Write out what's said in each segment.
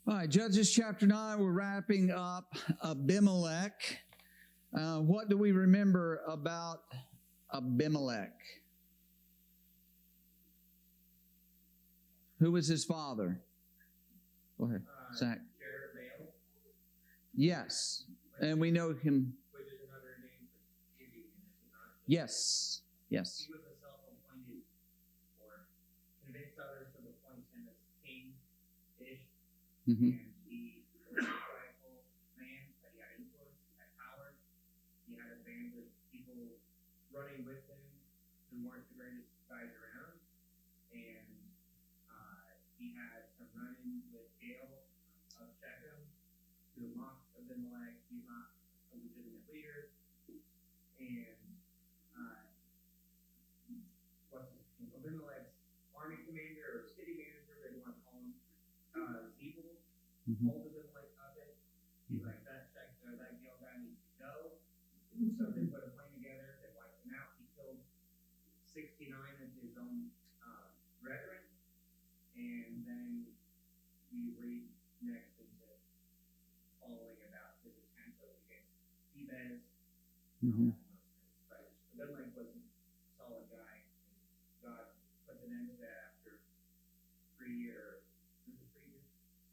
All right, Judges chapter 9, we're wrapping up Abimelech. What do we remember about Abimelech? Who was his father? Go ahead, Zach. Yes, and we know him. Which is another name for Gideon. Yes, yes. He was a self-appointed, or convinced others to appoint him as king-ish. Mm-hmm. And he was a prideful man, but he had influence, he had power. He had a band of people running with him who weren't the greatest guys around. And he had some run-ins with Gael of Shechem, who mocked Abimelech. He's not a legitimate leader. And Abimelech's army commander or city manager, they want to call him, Zeebel, told Abimelech of it. He's like, that Gael guy needs to go. So they put a plan together, they wiped him out. He killed 69 of his own brethren. And then we read next into following about his attempt against Thebes. But Abimelech was a solid guy. And God put an end to that after 3 years.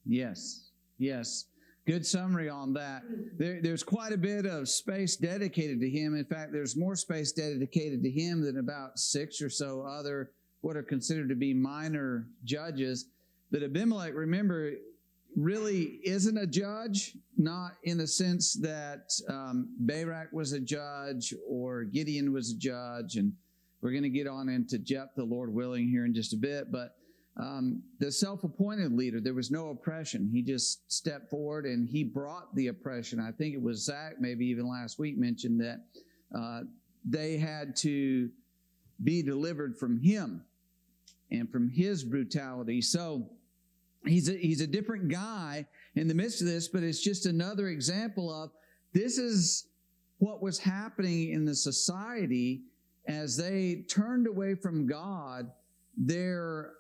Yes, yes. Good summary on that. There's quite a bit of space dedicated to him. In fact, there's more space dedicated to him than about 6 or so other what are considered to be minor judges. But Abimelech, remember, really isn't a judge, not in the sense that Barak was a judge or Gideon was a judge. And we're going to get on into Jephthah, Lord willing, here in just a bit. But the self-appointed leader, there was no oppression. He just stepped forward and he brought the oppression. I think it was Zach, maybe even last week, mentioned that they had to be delivered from him and from his brutality. So he's a different guy in the midst of this, but it's just another example of this is what was happening in the society as they turned away from God. Their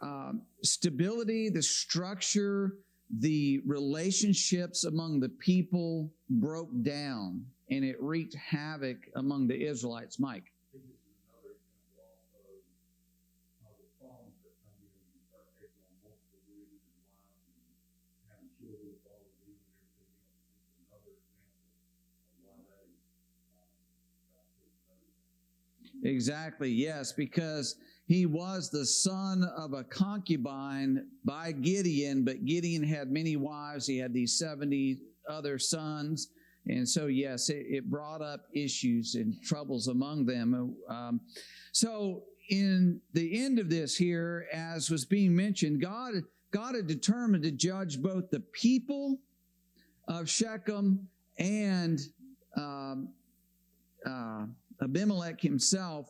stability, the structure, the relationships among the people broke down, and it wreaked havoc among the Israelites. Mike. Exactly, yes, because he was the son of a concubine by Gideon, but Gideon had many wives. He had these 70 other sons. And so, yes, it brought up issues and troubles among them. So in the end of this here, as was being mentioned, God had determined to judge both the people of Shechem and Abimelech himself,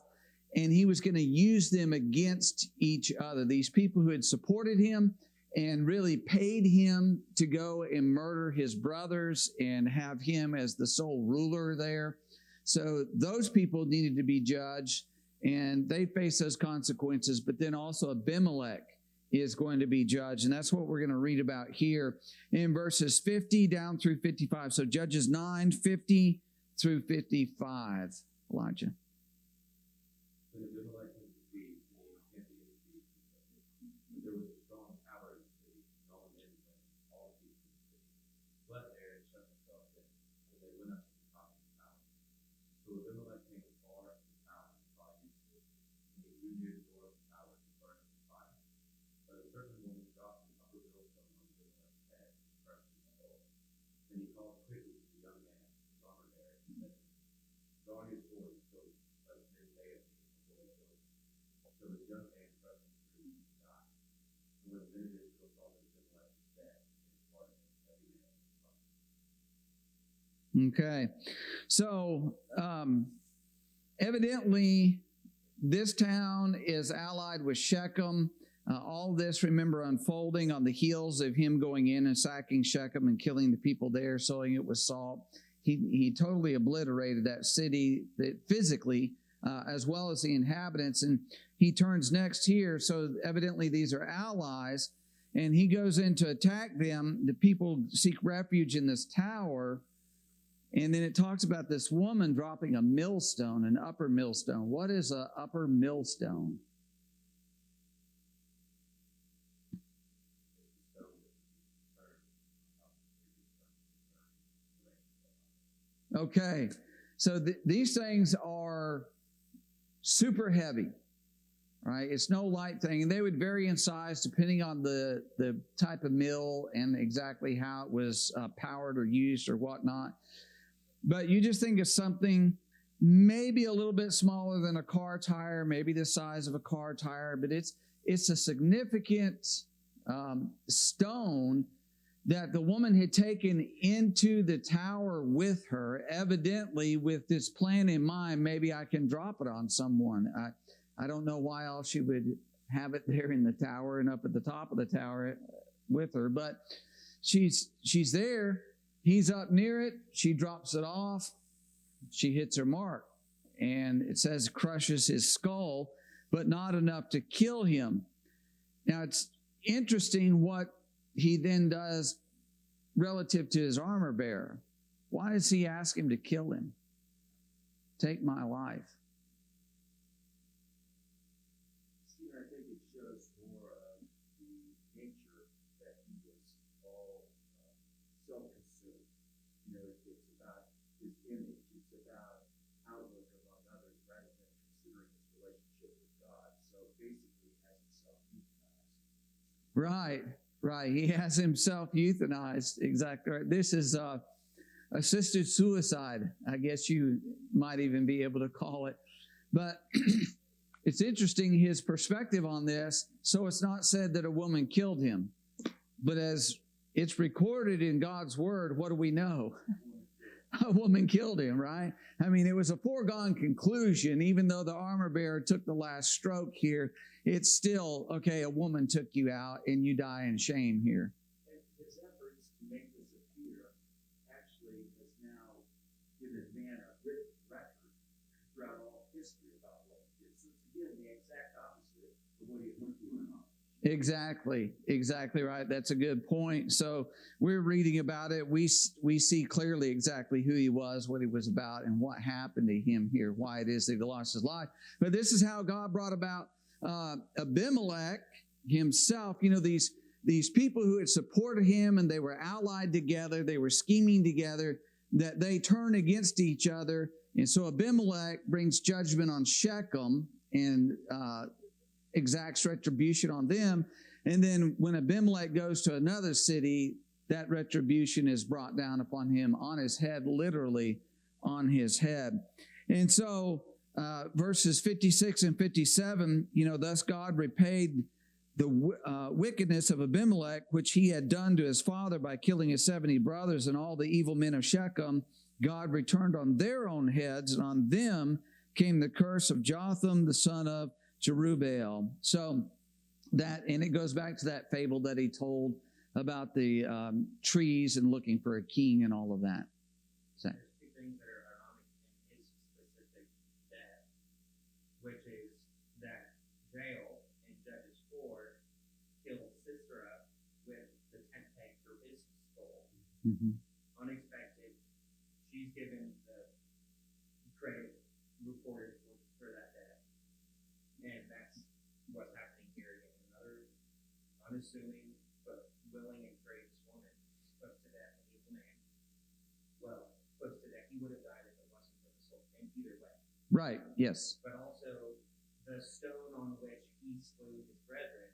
and he was going to use them against each other. These people who had supported him and really paid him to go and murder his brothers and have him as the sole ruler there. So those people needed to be judged, and they face those consequences. But then also Abimelech is going to be judged, and that's what we're going to read about here in verses 50 down through 55. So Judges 9, 50 through 55. Elijah. Okay, so evidently this town is allied with Shechem. All this, remember, unfolding on the heels of him going in and sacking Shechem and killing the people there, sowing it with salt. He totally obliterated that city physically, as well as the inhabitants. And he turns next here, so evidently these are allies. and he goes in to attack them. The people seek refuge in this tower. And then it talks about this woman dropping a millstone, an upper millstone. What is an upper millstone? Okay, so these things are super heavy, right? It's no light thing, and they would vary in size depending on the type of mill and exactly how it was powered or used or whatnot. But you just think of something maybe a little bit smaller than a car tire, maybe the size of a car tire, but it's a significant stone that the woman had taken into the tower with her, evidently with this plan in mind. Maybe I can drop it on someone. I don't know why else she would have it there in the tower and up at the top of the tower with her, but she's there. He's up near it. She drops it off. She hits her mark. And it says crushes his skull, but not enough to kill him. Now, it's interesting what he then does relative to his armor bearer. Why does he ask him to kill him? Take my life. See, I think it shows more of the nature that he was all self-consumed. You know, it's about his image. It's about outlook among others rather than considering his relationship with God. So basically, he has himself euthanized. Right. He has himself euthanized. Exactly right. This is assisted suicide, I guess you might even be able to call it. But it's interesting his perspective on this. So it's not said that a woman killed him, but as it's recorded in God's word, what do we know? A woman killed him, right? I mean, it was a foregone conclusion. Even though the armor bearer took the last stroke here, it's still, okay, a woman took you out and you die in shame here. And his efforts to make this appear actually has now given man a written record throughout all history about what he did. So it's again the exact opposite of what he went through in office. Exactly right. That's a good point. So we're reading about it. We see clearly exactly who he was, what he was about, and what happened to him here, why it is that he lost his life. But this is how God brought about Abimelech himself. You know, these people who had supported him and they were allied together, they were scheming together, that they turn against each other. And so Abimelech brings judgment on Shechem and exacts retribution on them. And then when Abimelech goes to another city, that retribution is brought down upon him, on his head, literally on his head. And so verses 56 and 57, you know, thus God repaid the wickedness of Abimelech, which he had done to his father by killing his 70 brothers and all the evil men of Shechem. God returned on their own heads, and on them came the curse of Jotham, the son of Jerubbaal. So that, and it goes back to that fable that he told about the trees and looking for a king and all of that. So. There's two things that are ironic in his specific death, which is that Jael in Judges 4 killed Sisera with the tent peg through his skull. Mm-hmm. Unexpected. She's given the credit reported for that death. And that's what's happening here again. Another unassuming but willing and courageous woman puts to death an evil man. Well, puts to death. He would have died if it wasn't for the soul. And either way. Right, yes. But also the stone on which he slew his brethren,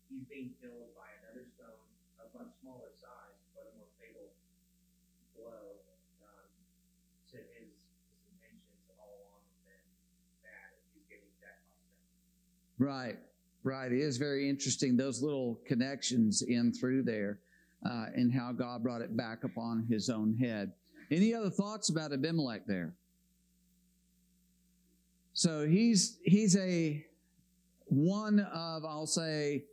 he's being killed by another stone of much smaller size, but a more fatal blow to his intentions all along have been bad, and he's getting death by stone. Right. It is very interesting, those little connections in through there, and how God brought it back upon his own head. Any other thoughts about Abimelech there? So he's a one of, I'll say,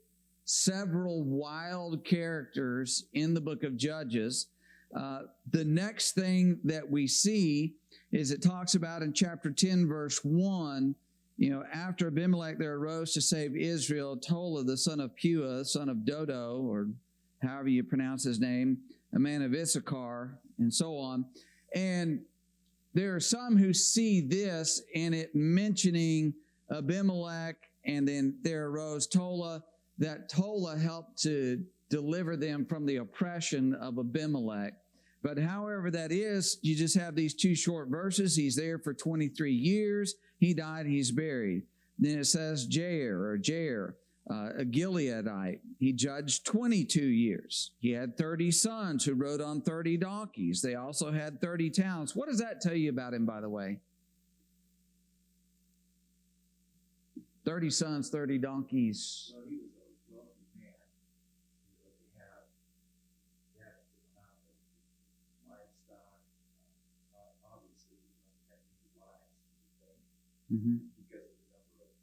several wild characters in the book of Judges. The next thing that we see is it talks about in chapter 10, verse 1, after Abimelech there arose to save Israel Tola, the son of Pua, son of Dodo, or however you pronounce his name, a man of Issachar, and so on. And there are some who see this and it mentioning Abimelech, and then there arose Tola, that Tola helped to deliver them from the oppression of Abimelech. But however that is, you just have these two short verses. He's there for 23 years. He died, he's buried. Then it says Jair, a Gileadite. He judged 22 years. He had 30 sons who rode on 30 donkeys. They also had 30 towns. What does that tell you about him, by the way? 30 sons, 30 donkeys. Well, he was a wealthy man. They have that amount of livestock. Obviously, he must have many wives, because of the number of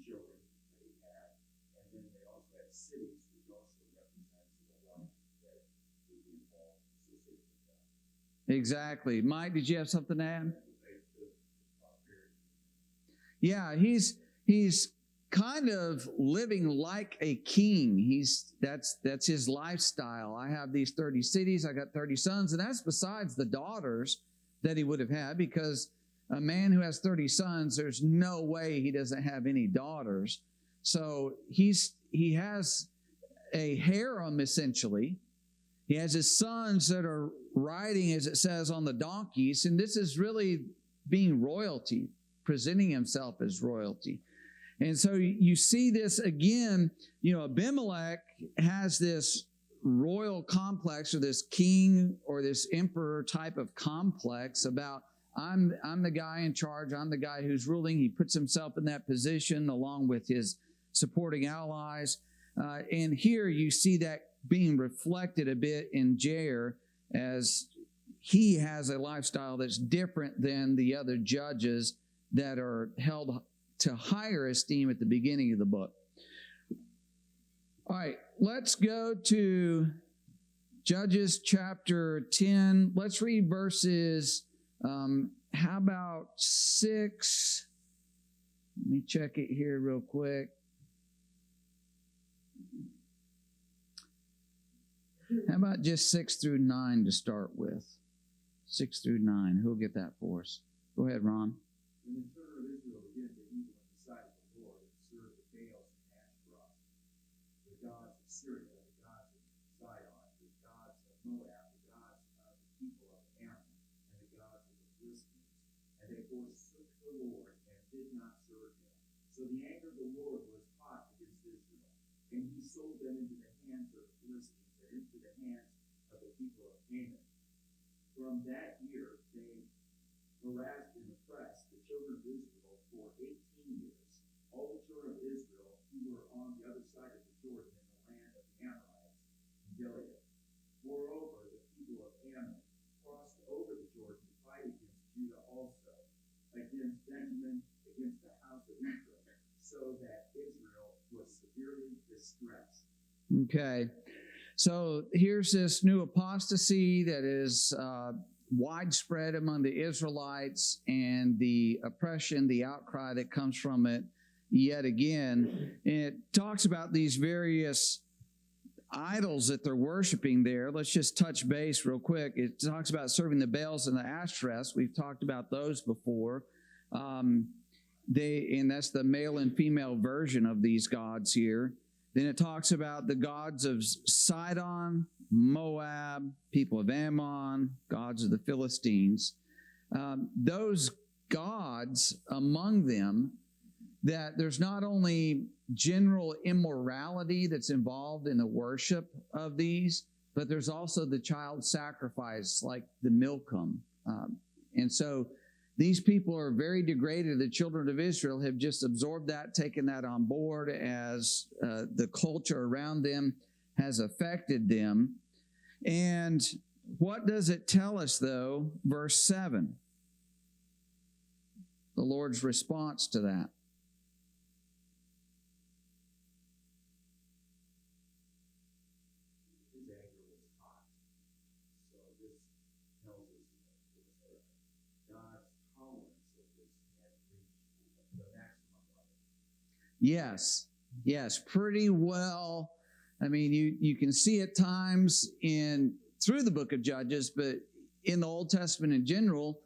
children that he had. And then they also had cities, which also represents the wealth that would be involved associated with that. Exactly. Mike, did you have something to add? Yeah, he's kind of living like a king. That's his lifestyle. I have these 30 cities, I got 30 sons, and that's besides the daughters that he would have had, because a man who has 30 sons, there's no way he doesn't have any daughters. So he has a harem, essentially. He has his sons that are riding, as it says, on the donkeys, and this is really being royalty, presenting himself as royalty. And so you see this again, Abimelech has this royal complex, or this king or this emperor type of complex about, I'm the guy in charge, I'm the guy who's ruling. He puts himself in that position along with his supporting allies. And here you see that being reflected a bit in Jair, as he has a lifestyle that's different than the other judges that are held to higher esteem at the beginning of the book. All right, let's go to Judges chapter 10. Let's read verses, how about 6? Let me check it here real quick. How about just 6 through 9 to start with? 6 through 9. Who'll get that for us? Go ahead, Ron. And the children of Israel began to evil in the sight of the Lord, and serve the Baals and Ashtaroth, the gods of Syria, the gods of Sidon, the gods of Moab, the gods of the people of Ammon, and the gods of the Philistines. And they forsook the Lord and did not serve him. So the anger of the Lord was hot against Israel, and he sold them into the hands of the Philistines and into the hands of the people of Ammon. From that year they harassed and oppressed the children of Israel for 18 years. All the children of Israel who were on the other side of the Jordan in the land of the Amorites and Gilead. Moreover, the people of Ammon crossed over the Jordan to fight against Judah also, against Benjamin, against the house of Israel, so that Israel was severely distressed. Okay. So here's this new apostasy that is widespread among the Israelites, and the oppression, the outcry that comes from it yet again. And it talks about these various idols that they're worshiping there. Let's just touch base real quick. It talks about serving the Baals and the Ashtoreths. We've talked about those before. And that's the male and female version of these gods here. Then it talks about the gods of Sidon, Moab, people of Ammon, gods of the Philistines. Those gods among them, that there's not only general immorality that's involved in the worship of these, but there's also the child sacrifice, like the Milcom. And so these people are very degraded. The children of Israel have just absorbed that, taken that on board as the culture around them has affected them. And what does it tell us, though? Verse 7. The Lord's response to that. His anger was hot. So this tells us that God's tolerance of this had reached the Yes, pretty well. I mean, you can see at times through the book of Judges, but in the Old Testament in general,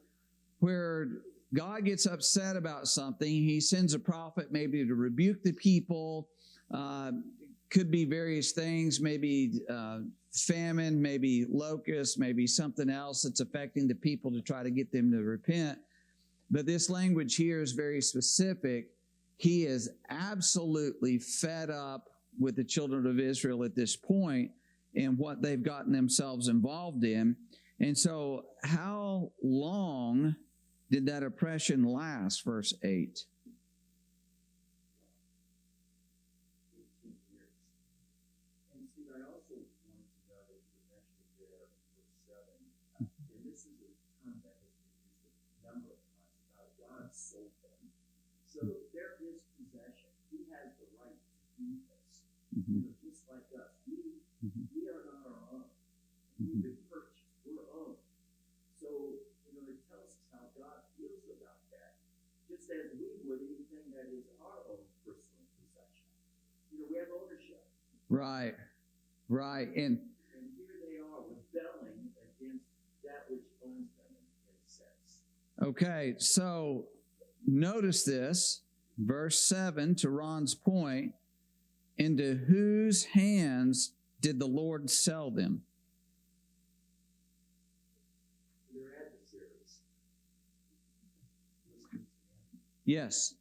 where God gets upset about something, he sends a prophet maybe to rebuke the people. Could be various things, maybe famine, maybe locusts, maybe something else that's affecting the people to try to get them to repent. But this language here is very specific. He is absolutely fed up with the children of Israel at this point and what they've gotten themselves involved in. And so how long did that oppression last? Verse 8. 18 years. And see, I also want to know that you mentioned there in verse 7, and this is a term that has been used a number of times about God sold them. So they're his possession. He has the right to do this. You know, just like us. We are not our own. We've been purchased. We're owned. So, you know, it tells us how God feels about that. Just as we would anything that is our own personal possession. You know, we have ownership. Right. And here they are rebelling against that which owns them in a sense. okay, so notice this, verse 7, to Ron's point, into whose hands did the Lord sell them? Their adversaries. Yes.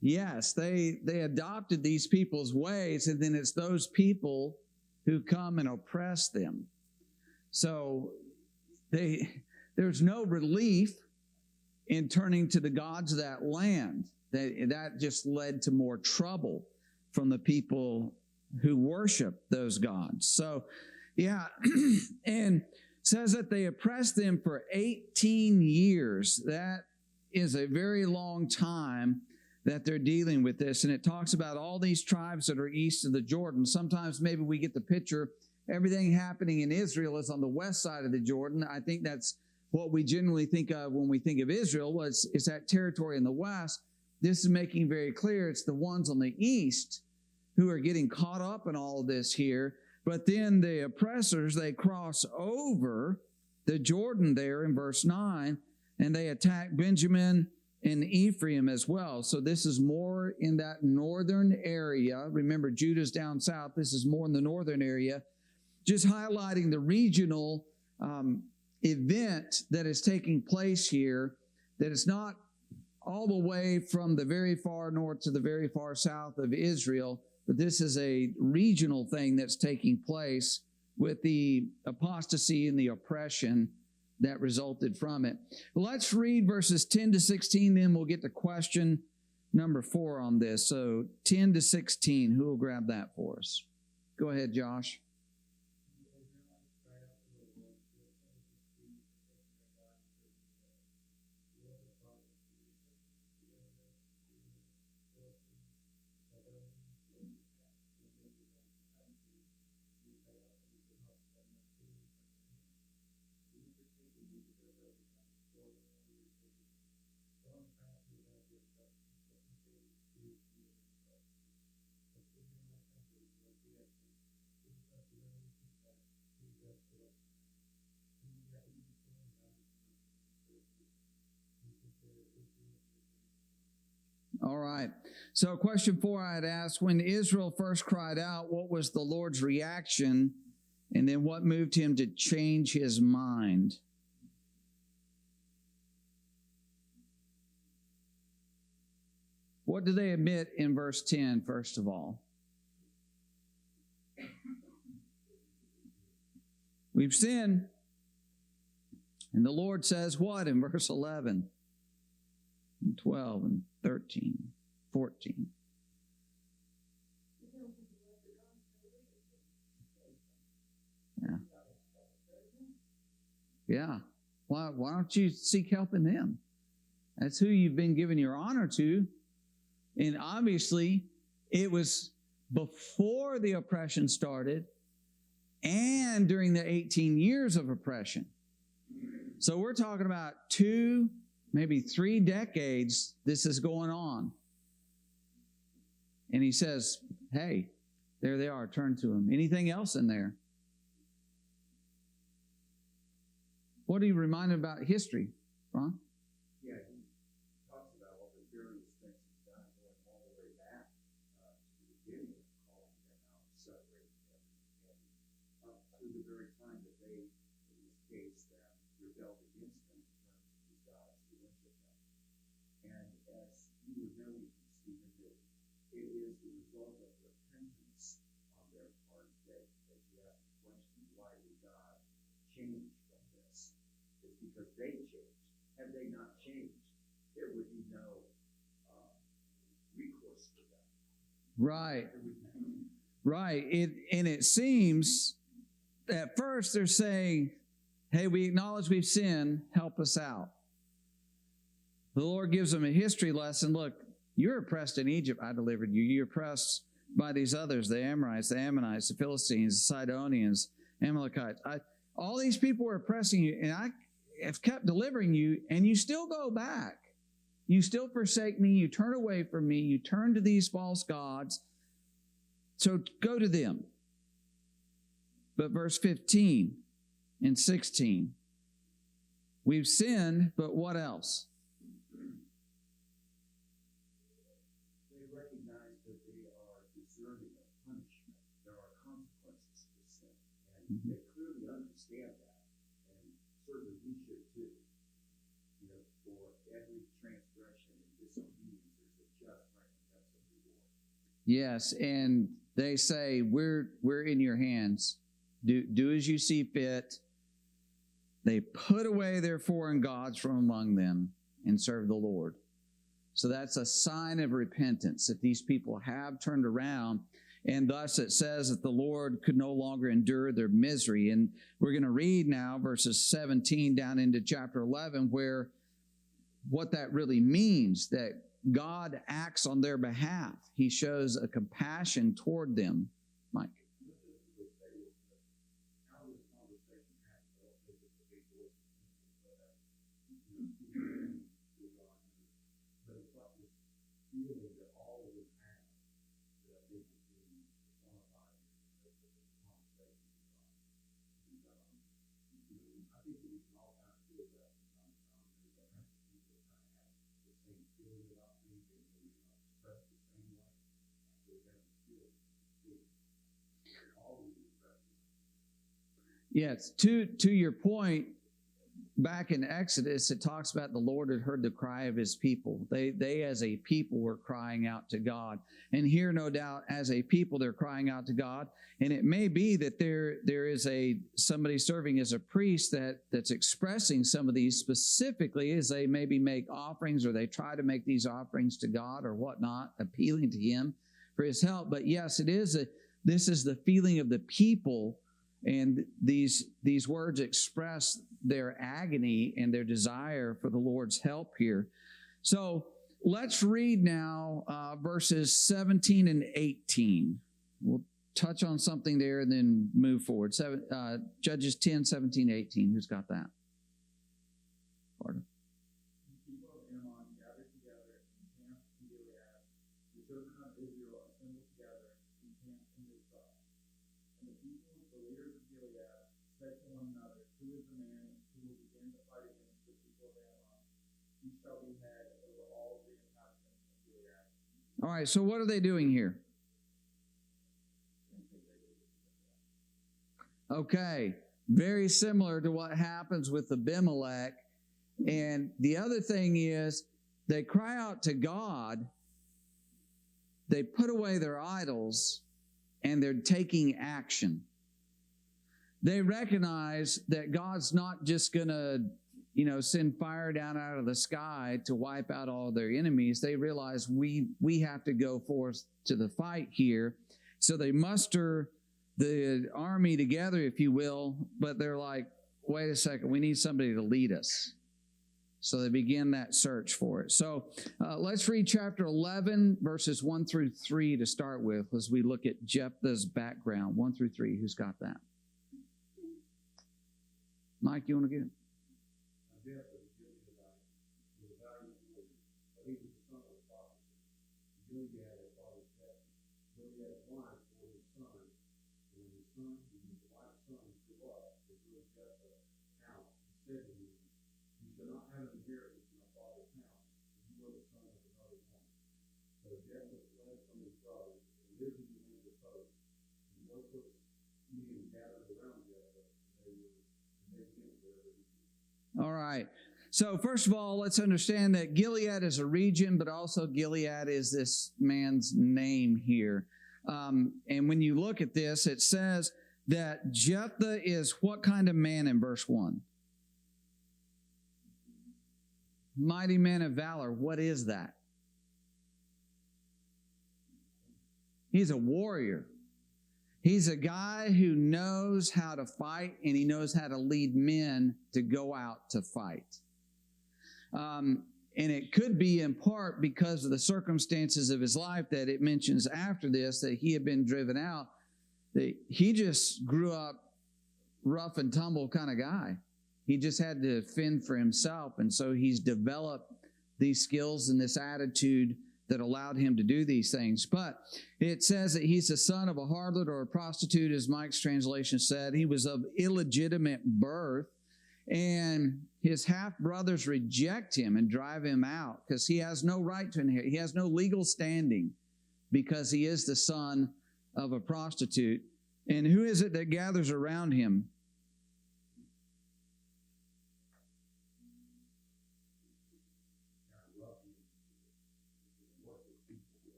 Yes, they adopted these people's ways, and then it's those people who come and oppress them. So there's no relief in turning to the gods of that land. That just led to more trouble from the people who worship those gods. So, yeah, and says that they oppressed them for 18 years. That is a very long time that they're dealing with this. And it talks about all these tribes that are east of the Jordan. Sometimes maybe we get the picture, everything happening in Israel is on the west side of the Jordan. I think that's what we generally think of when we think of Israel, is that territory in the west. This is making very clear it's the ones on the east who are getting caught up in all of this here. But then the oppressors, they cross over the Jordan there in verse 9, and they attack Benjamin and Ephraim as well. So this is more in that northern area. Remember, Judah's down south. This is more in the northern area. Just highlighting the regional event that is taking place here, that it's not all the way from the very far north to the very far south of Israel, but this is a regional thing that's taking place with the apostasy and the oppression that resulted from it. Let's read verses 10 to 16, then we'll get to question number 4 on this. So 10 to 16, who will grab that for us? Go ahead, Josh. All right. So question 4 I had asked, when Israel first cried out, what was the Lord's reaction? And then what moved him to change his mind? What do they admit in verse 10, first of all? We've sinned. And the Lord says what in verse 11, and 12, and 13, 14? Yeah. Why don't you seek help in them? That's who you've been giving your honor to. And obviously, it was before the oppression started and during the 18 years of oppression. So we're talking about 2 maybe 3 decades this is going on. And he says, hey, there they are, turn to him. Anything else in there? What are you reminded about history, Ron? Yeah, he talks about all the various things he's done, going all the way back to the beginning of calling them out, separating them, and up to the very time that they, in this case, rebelled against them and turned to these gods to worship them. And as you were noting, Stephen, that it is the result of repentance on their part that you have to question, why did God change from this? It's because they changed. Had they not changed, there would be no recourse for them. Right. Right. And it seems at first they're saying, hey, we acknowledge we've sinned, help us out. The Lord gives them a history lesson. Look, you're oppressed in Egypt, I delivered you. You're oppressed by these others, the Amorites, the Ammonites, the Philistines, the Sidonians, Amalekites. All these people were oppressing you, and I have kept delivering you, and you still go back. You still forsake me. You turn away from me. You turn to these false gods. So go to them. But verse 15 and 16, we've sinned, but what else? They recognize that they are deserving of punishment. There are consequences for sin. And they clearly understand that. And certainly we should too. You know, for every transgression and disobedience, there's a just recompense of reward. Yes, and they say, we're in your hands. Do as you see fit. They put away their foreign gods from among them and serve the Lord. So that's a sign of repentance, that these people have turned around, and thus it says that the Lord could no longer endure their misery. And we're going to read now verses 17 down into chapter 11, where what that really means, that God acts on their behalf. He shows a compassion toward them. Mike. Yes, to your point, back in Exodus, it talks about the Lord had heard the cry of his people. They as a people were crying out to God. And here, no doubt, as a people, they're crying out to God. And it may be that there is somebody serving as a priest that's expressing some of these specifically as they maybe make offerings, or they try to make these offerings to God or whatnot, appealing to him for his help. But yes, this is the feeling of the people. And these words express their agony and their desire for the Lord's help here. So let's read now verses 17 and 18. We'll touch on something there and then move forward. Judges 10, 17, 18. Who's got that? Pardon. The people of Ammon gathered together and camped in Gilead. The children of Israel assembled together and camped in Jephthah. And the people, the leaders of Gilead, said to one another, who is the man who will begin to fight against the people of Ammon? He shall be head over all the inhabitants of Gilead. All right, so what are they doing here? Okay, very similar to what happens with Abimelech. And the other thing is, they cry out to God, they put away their idols, and they're taking action. They recognize that God's not just going to, send fire down out of the sky to wipe out all their enemies. They realize we have to go forth to the fight here. So they muster the army together, if you will, but they're like, wait a second, we need somebody to lead us. So they begin that search for it. So let's read chapter 11, verses 1 through 3 to start with, as we look at Jephthah's background. 1 through 3. Who's got that? Mike, you want to get it? Jephthah the Gileadite All right. So first of all, let's understand that Gilead is a region, but also Gilead is this man's name here. And when you look at this, it says that Jephthah is what kind of man in verse 1? Mighty man of valor. What is that? He's a warrior. He's a guy who knows how to fight, and he knows how to lead men to go out to fight. And it could be in part because of the circumstances of his life that it mentions after this that he had been driven out. That he just grew up rough and tumble kind of guy. He just had to fend for himself. And so he's developed these skills and this attitude that allowed him to do these things. But it says that he's the son of a harlot or a prostitute, as Mike's translation said. He was of illegitimate birth. And his half-brothers reject him and drive him out because he has no right to inherit. He has no legal standing because he is the son of a prostitute. And who is it that gathers around him?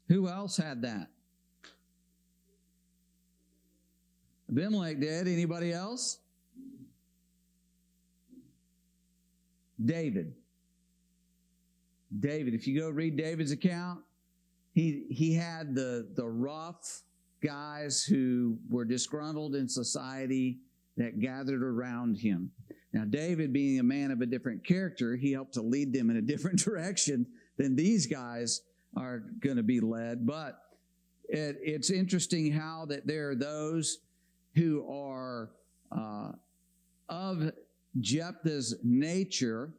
Who else had that? Abimelech did. Anybody else? David. If you go read David's account, he had the rough guys who were disgruntled in society that gathered around him. Now, David, being a man of a different character, he helped to lead them in a different direction than these guys are going to be led. But it's interesting how that there are those who are of Jephthah's nature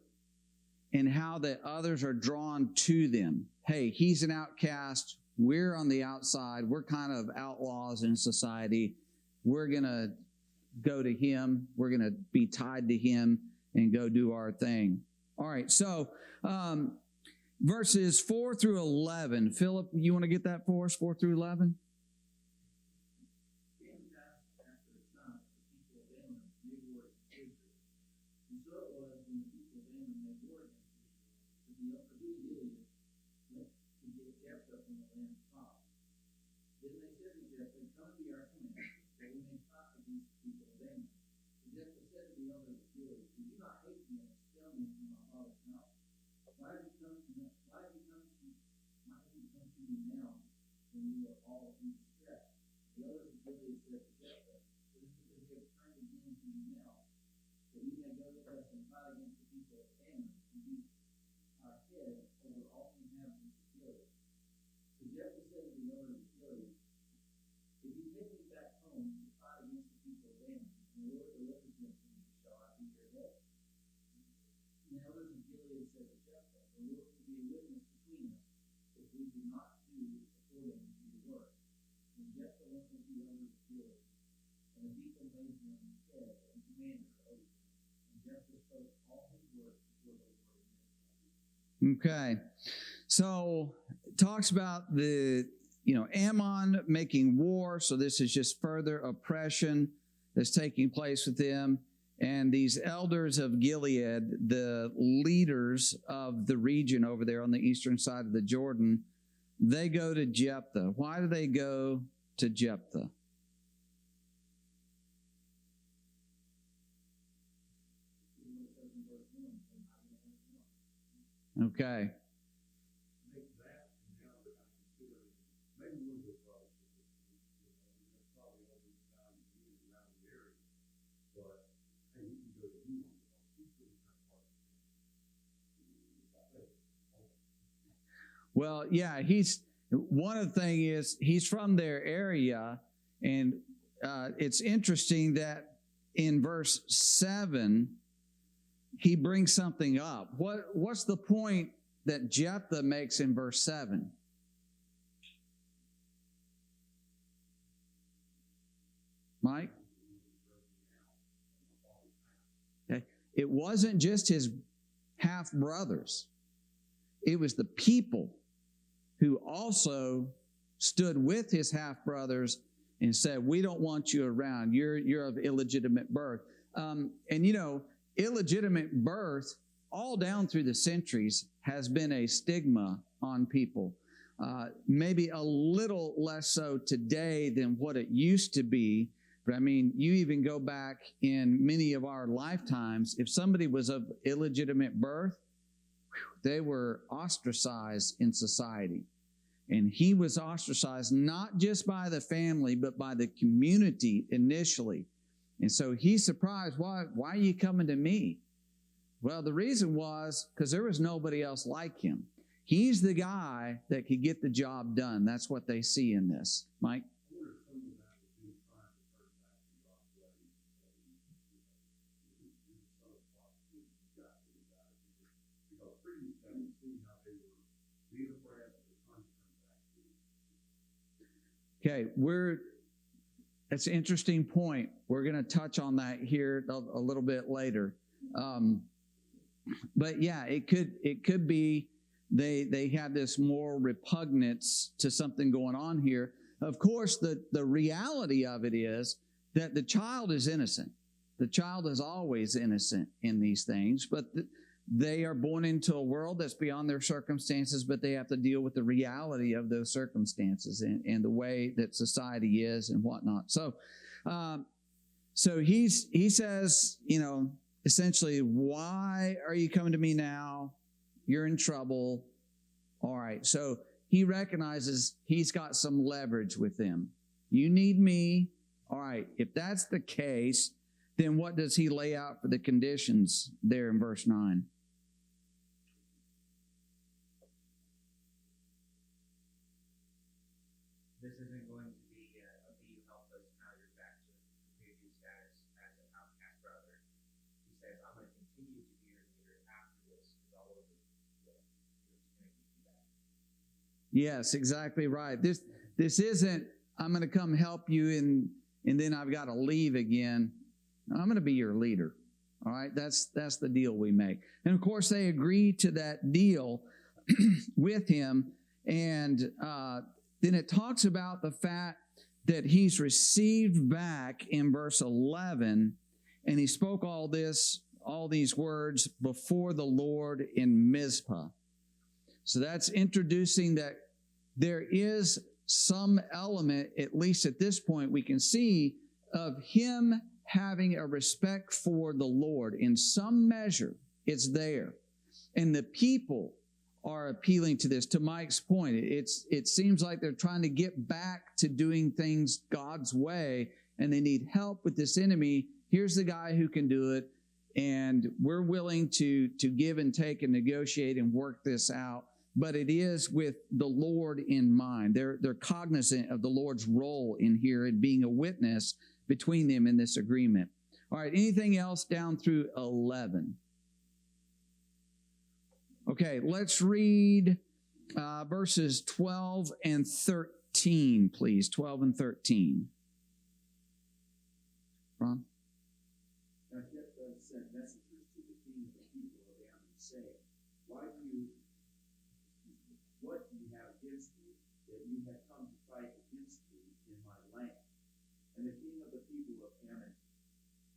and how that others are drawn to them. Hey, he's an outcast. We're on the outside. We're kind of outlaws in society. We're going to go to him. We're going to be tied to him and go do our thing. All right, so verses 4 through 11. Philip, you want to get that for us, 4 through 11? Okay, so it talks about the, Ammon making war. So this is just further oppression that's taking place with them. And these elders of Gilead, the leaders of the region over there on the eastern side of the Jordan, they go to Jephthah. Why do they go to Jephthah? Okay. Well, yeah, one of the things is he's from their area, and it's interesting that in verse 7, he brings something up. What's the point that Jephthah makes in verse 7? Mike? Okay. It wasn't just his half-brothers. It was the people who also stood with his half-brothers and said, we don't want you around. You're of illegitimate birth. And illegitimate birth, all down through the centuries, has been a stigma on people. Maybe a little less so today than what it used to be. But I mean, you even go back in many of our lifetimes, if somebody was of illegitimate birth, they were ostracized in society. And he was ostracized not just by the family, but by the community initially. And so he's surprised, why are you coming to me? Well, the reason was because there was nobody else like him. He's the guy that could get the job done. That's what they see in this. Mike? Okay, that's an interesting point. We're going to touch on that here a little bit later. But yeah, it could be they have this moral repugnance to something going on here. Of course, the reality of it is that the child is innocent. The child is always innocent in these things, but they are born into a world that's beyond their circumstances, but they have to deal with the reality of those circumstances and the way that society is and whatnot. So he says, essentially, why are you coming to me now? You're in trouble. All right. So he recognizes he's got some leverage with them. You need me. All right. If that's the case, then what does he lay out for the conditions there in verse 9? This isn't going to be you help us now you're back to previous status as an outcast brother. He says, I'm going to continue to be your leader after this is all over. You're just going to keep you back. Yes, exactly right. This isn't, I'm going to come help you and then I've got to leave again. No, I'm going to be your leader. All right, that's the deal we make. And of course, they agree to that deal with him. And then it talks about the fact that he's received back in verse 11, and he spoke all these words before the Lord in Mizpah. So that's introducing that there is some element, at least at this point, we can see of him having a respect for the Lord. In some measure, it's there. And the people are appealing to this. To Mike's point, it seems like they're trying to get back to doing things God's way, and they need help with this enemy. Here's the guy who can do it, and we're willing to give and take and negotiate and work this out. But it is with the Lord in mind. They're cognizant of the Lord's role in here and being a witness between them in this agreement. All right, anything else down through 11? Okay, let's read verses 12 and 13, please. 12 and 13. Ron? Now Jephthah sent messengers to the king of the people of Ammon, saying, what do you have against me, that you have come to fight against me in my land? And the king of the people of Ammon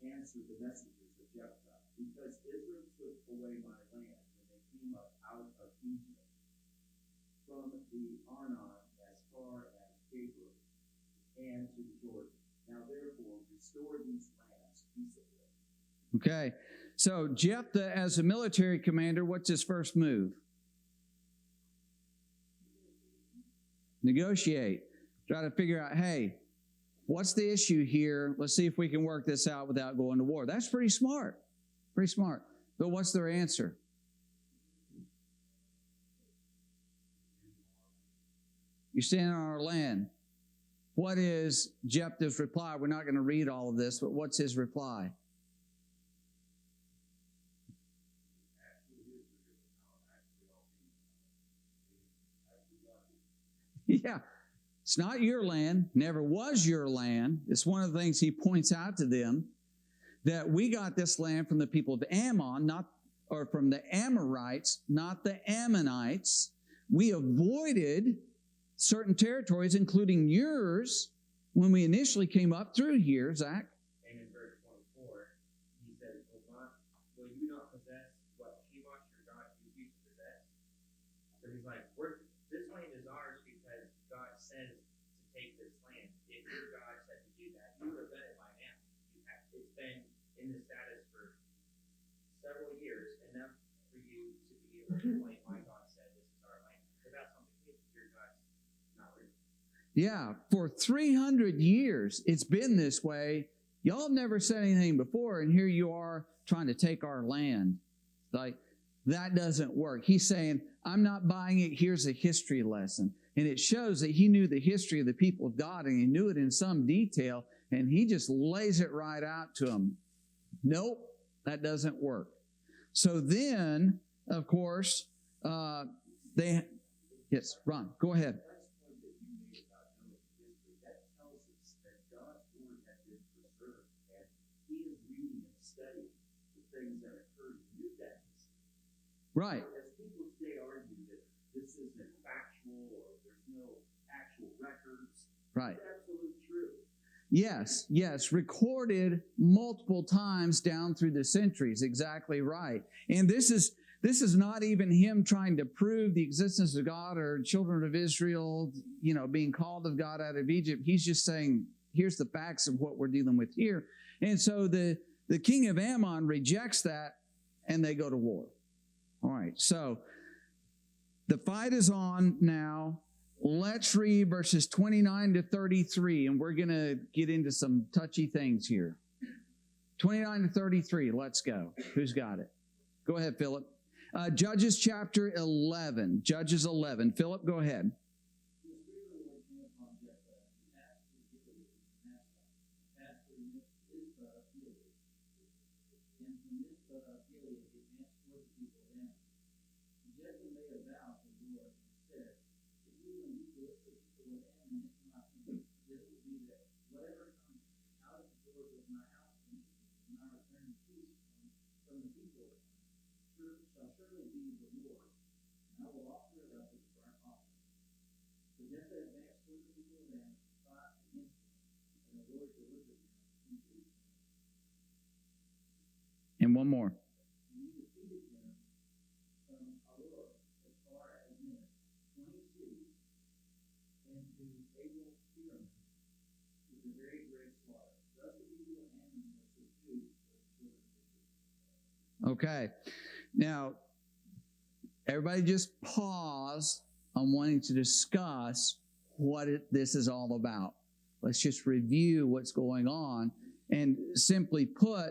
answered the messengers of Jephthah, because Israel took away my land when they came up out of Egypt, from the Arnon as far as Gaber and to the Jordan. Now therefore restore these lands peaceably. Okay, so Jephthah, as a military commander, what's his first move? Negotiate. Try to figure out, hey, what's the issue here? Let's see if we can work this out without going to war. That's pretty smart. Pretty smart. But what's their answer? You stand on our land. What is Jephthah's reply? We're not going to read all of this, but what's his reply? Yeah, it's not your land, never was your land. It's one of the things he points out to them, that we got this land from the people of Ammon, or from the Amorites, not the Ammonites. We avoided certain territories, including yours, when we initially came up through here, Zach. And in verse 24, he says, says to take this land. If your God said to do that, you would have done it by now. It's been in this status for several years, enough for you to be able to claim my God said this is our land. Without something, your God's not real. Yeah, for 300 years it's been this way. Y'all have never said anything before, and here you are trying to take our land. Like, that doesn't work. He's saying, I'm not buying it. Here's a history lesson. And it shows that he knew the history of the people of God, and he knew it in some detail, and he just lays it right out to them. Nope, that doesn't work. So then, of course, yes, Ron, go ahead. Right. As people today argue that this isn't factual or there's no actual records, right. It's absolutely true. Yes, recorded multiple times down through the centuries. Exactly right. And this is not even him trying to prove the existence of God or children of Israel, being called of God out of Egypt. He's just saying, here's the facts of what we're dealing with here. And so the king of Ammon rejects that, and they go to war. All right, so the fight is on now. Let's read verses 29 to 33, and we're going to get into some touchy things here. 29 to 33, let's go. Who's got it? Go ahead, Philip. Judges chapter 11. Judges 11. Philip, go ahead. And one more. Okay. Now, everybody just pause on wanting to discuss what this is all about. Let's just review what's going on. And simply put,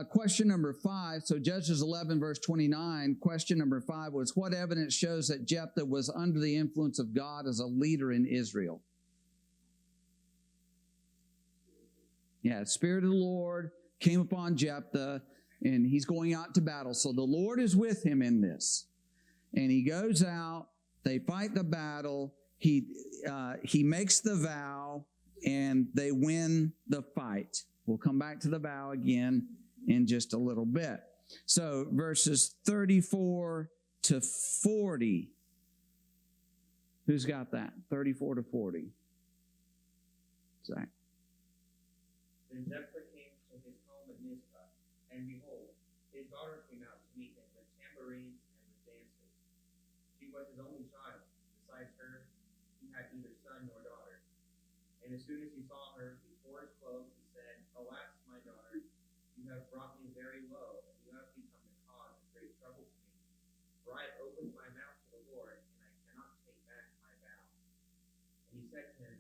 question number 5, so Judges 11, verse 29, question number 5 was, what evidence shows that Jephthah was under the influence of God as a leader in Israel? Yeah, Spirit of the Lord came upon Jephthah, and he's going out to battle. So the Lord is with him in this. And he goes out, they fight the battle, he makes the vow, and they win the fight. We'll come back to the vow again in just a little bit. So verses 34 to 40. Who's got that? 34 to 40. Zach. Then Jephthah came to his home at Mizpah, and behold, his daughter came out to meet him with tambourines and with dances. She was his only child. Besides her, he had neither son nor daughter. And as soon as he saw her, he tore his clothes and said, Alas, my daughter, you have brought me very low, and you have become the cause of great trouble to me. For I have opened my mouth to the Lord, and I cannot take back my vow. And he said to him,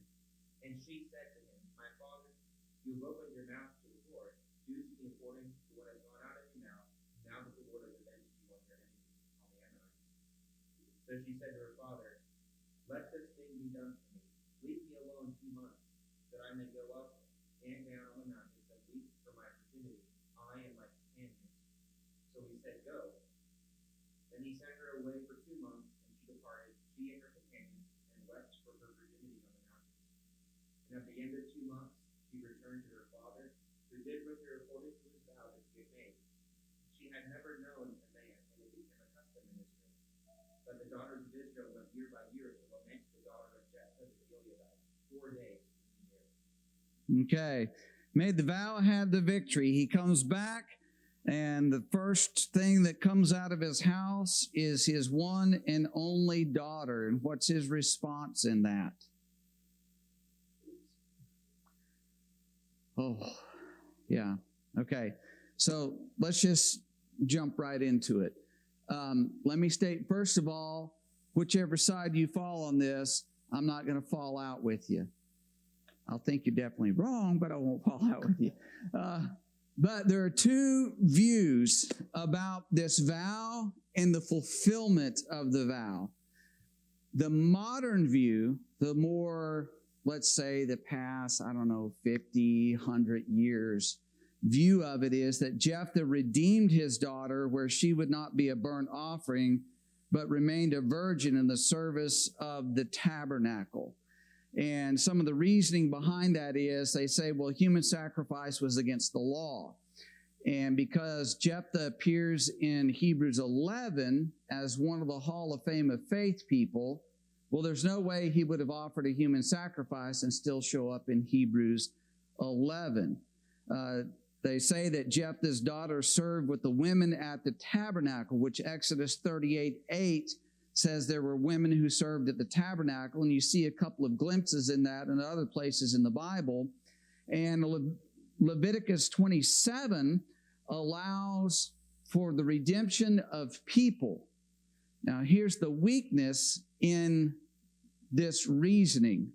and she said to him, My father, you have opened your mouth to the Lord. Do to me according to what has gone out of your mouth, now that the Lord has avenged you on your enemies, on the Ammonites. So she said to her father, Let this thing be done for me. Leave me alone 2 months, that I may go up and down on the mountains and weep for my virginity, I and my companions. So he said, Go. Then he sent her away for 2 months, and she departed, she and her companions, and wept for her virginity on the mountains. And at the end of 2 months, she returned to her father, who did with her according to his vow that she had made. She had never known a man, and it became a custom in Israel. But the daughters of Israel went year by year to lament the daughter of Jephthah the Gileadite 4 days in the year. Okay. Made the vow, had the victory. He comes back, and the first thing that comes out of his house is his one and only daughter. And what's his response in that? Oh, yeah. Okay. So let's just jump right into it. Let me state, first of all, whichever side you fall on this, I'm not going to fall out with you. I'll think you're definitely wrong, but I won't fall out with you. But there are two views about this vow and the fulfillment of the vow. The modern view, the more, let's say, the past, 50, 100 years view of it is that Jephthah redeemed his daughter where she would not be a burnt offering, but remained a virgin in the service of the tabernacle. And some of the reasoning behind that is they say, well, human sacrifice was against the law. And because Jephthah appears in Hebrews 11 as one of the Hall of Fame of Faith people, well, there's no way he would have offered a human sacrifice and still show up in Hebrews 11. They say that Jephthah's daughter served with the women at the tabernacle, which Exodus 38:8 says there were women who served at the tabernacle, and you see a couple of glimpses in that and other places in the Bible. And Leviticus 27 allows for the redemption of people. Now, here's the weakness in this reasoning.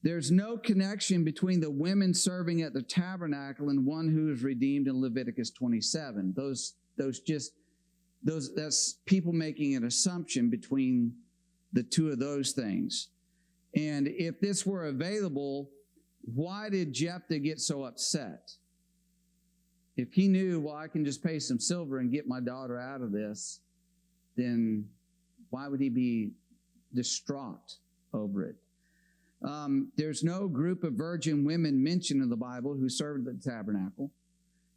There's no connection between the women serving at the tabernacle and one who is redeemed in Leviticus 27. That's people making an assumption between the two of those things. And if this were available, why did Jephthah get so upset? If he knew, well, I can just pay some silver and get my daughter out of this, then why would he be distraught over it? There's no group of virgin women mentioned in the Bible who served at the tabernacle.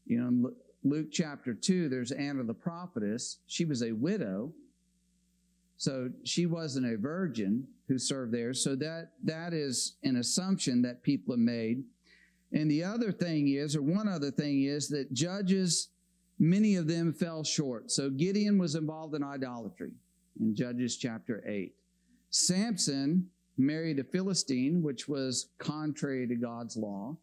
In Luke chapter 2, there's Anna the prophetess. She was a widow, so she wasn't a virgin who served there. So that is an assumption that people have made. And the other thing is, or one other thing is, that judges, many of them fell short. So Gideon was involved in idolatry in Judges chapter 8. Samson married a Philistine, which was contrary to God's law.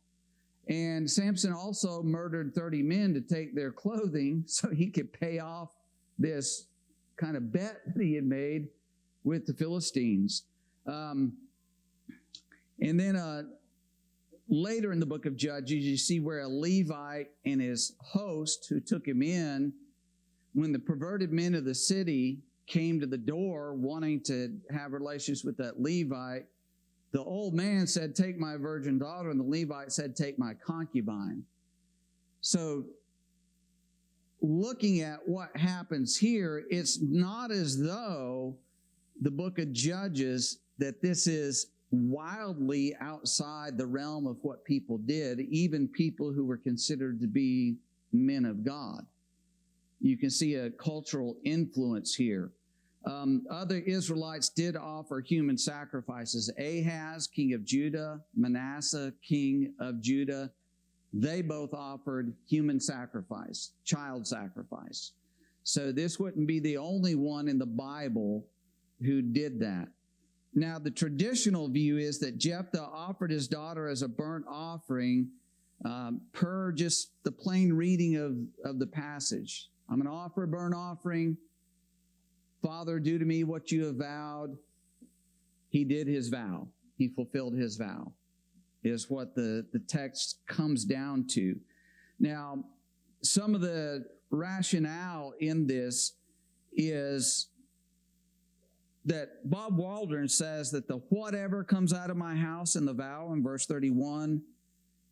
And Samson also murdered 30 men to take their clothing so he could pay off this kind of bet that he had made with the Philistines. And then later in the book of Judges, you see where a Levite and his host who took him in, when the perverted men of the city came to the door wanting to have relations with that Levite, the old man said, take my virgin daughter, and the Levite said, take my concubine. So looking at what happens here, it's not as though the book of Judges, that this is wildly outside the realm of what people did, even people who were considered to be men of God. You can see a cultural influence here. Other Israelites did offer human sacrifices. Ahaz, king of Judah, Manasseh, king of Judah, they both offered human sacrifice, child sacrifice. So this wouldn't be the only one in the Bible who did that. Now, the traditional view is that Jephthah offered his daughter as a burnt offering per just the plain reading of the passage. I'm going to offer a burnt offering. Father, do to me what you have vowed. He did his vow. He fulfilled his vow, is what the text comes down to. Now, some of the rationale in this is that Bob Waldron says that the whatever comes out of my house in the vow in verse 31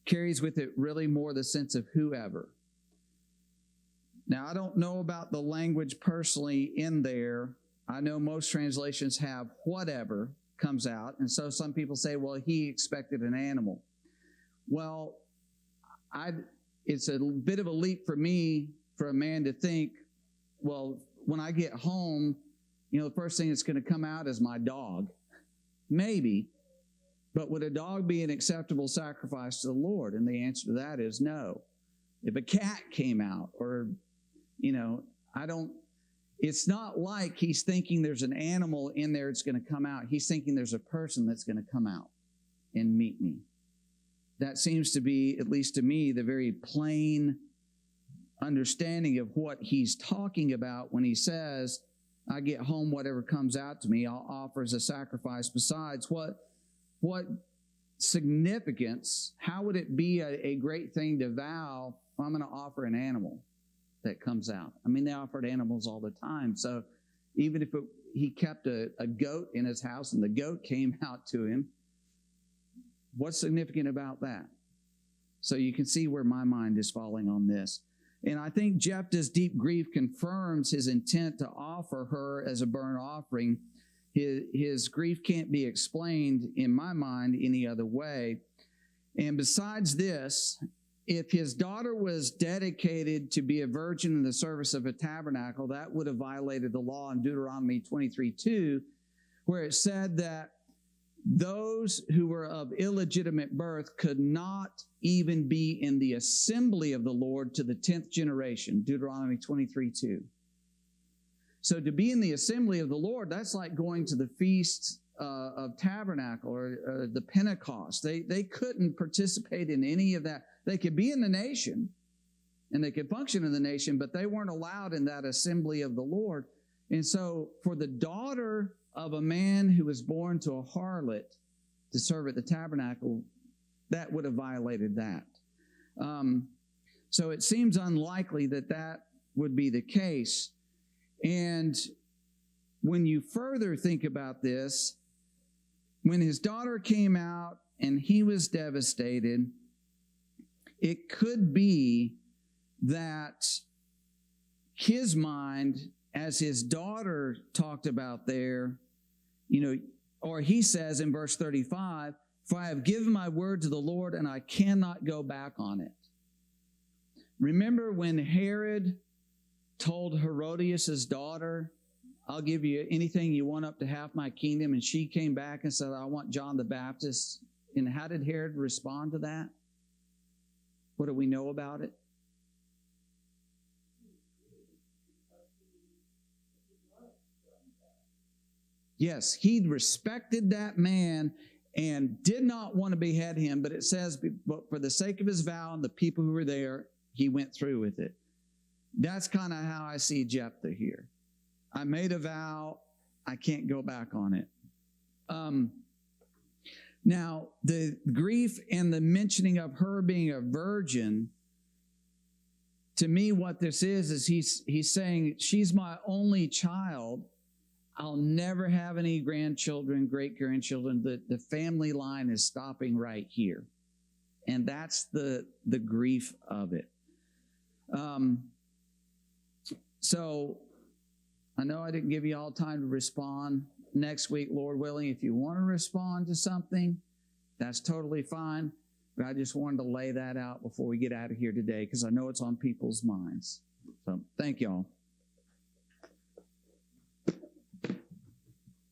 carries with it really more the sense of whoever. Now, I don't know about the language personally in there. I know most translations have whatever comes out. And so some people say, well, he expected an animal. Well, it's a bit of a leap for me, for a man to think, well, when I get home, the first thing that's going to come out is my dog. Maybe. But would a dog be an acceptable sacrifice to the Lord? And the answer to that is no. If a cat came out, or it's not like he's thinking there's an animal in there that's going to come out. He's thinking there's a person that's going to come out and meet me. that seems to be, at least to me, the very plain understanding of what he's talking about when he says, I get home, whatever comes out to me, I'll offer as a sacrifice. Besides, what significance, how would it be a great thing to vow, I'm going to offer an animal that comes out? I mean, they offered animals all the time. So even if he kept a goat in his house and the goat came out to him, what's significant about that? So you can see where my mind is falling on this. And I think Jephthah's deep grief confirms his intent to offer her as a burnt offering. His grief can't be explained, in my mind, any other way. And besides this, if his daughter was dedicated to be a virgin in the service of a tabernacle, that would have violated the law in Deuteronomy 23:2, where it said that those who were of illegitimate birth could not even be in the assembly of the Lord to the 10th generation, Deuteronomy 23:2. So to be in the assembly of the Lord, that's like going to the Feast of Tabernacle or the Pentecost. They couldn't participate in any of that. They could be in the nation and they could function in the nation, but they weren't allowed in that assembly of the Lord. And so for the daughter of a man who was born to a harlot to serve at the tabernacle, that would have violated that. So it seems unlikely that that would be the case. And when you further think about this, when his daughter came out and he was devastated, it could be that his mind, as his daughter talked about there, or he says in verse 35, for I have given my word to the Lord and I cannot go back on it. Remember when Herod told Herodias' daughter, I'll give you anything you want up to half my kingdom, and she came back and said, I want John the Baptist. And how did Herod respond to that? What do we know about it? Yes, he respected that man and did not want to behead him, but it says, but for the sake of his vow and the people who were there, he went through with it. That's kind of how I see Jephthah here. I made a vow, I can't go back on it. Now, the grief and the mentioning of her being a virgin, to me what this is he's saying, she's my only child. I'll never have any grandchildren, great-grandchildren. The family line is stopping right here. And that's the grief of it. So I know I didn't give you all time to respond. Next week, Lord willing, if you want to respond to something, that's totally fine. But I just wanted to lay that out before we get out of here today because I know it's on people's minds. So thank y'all.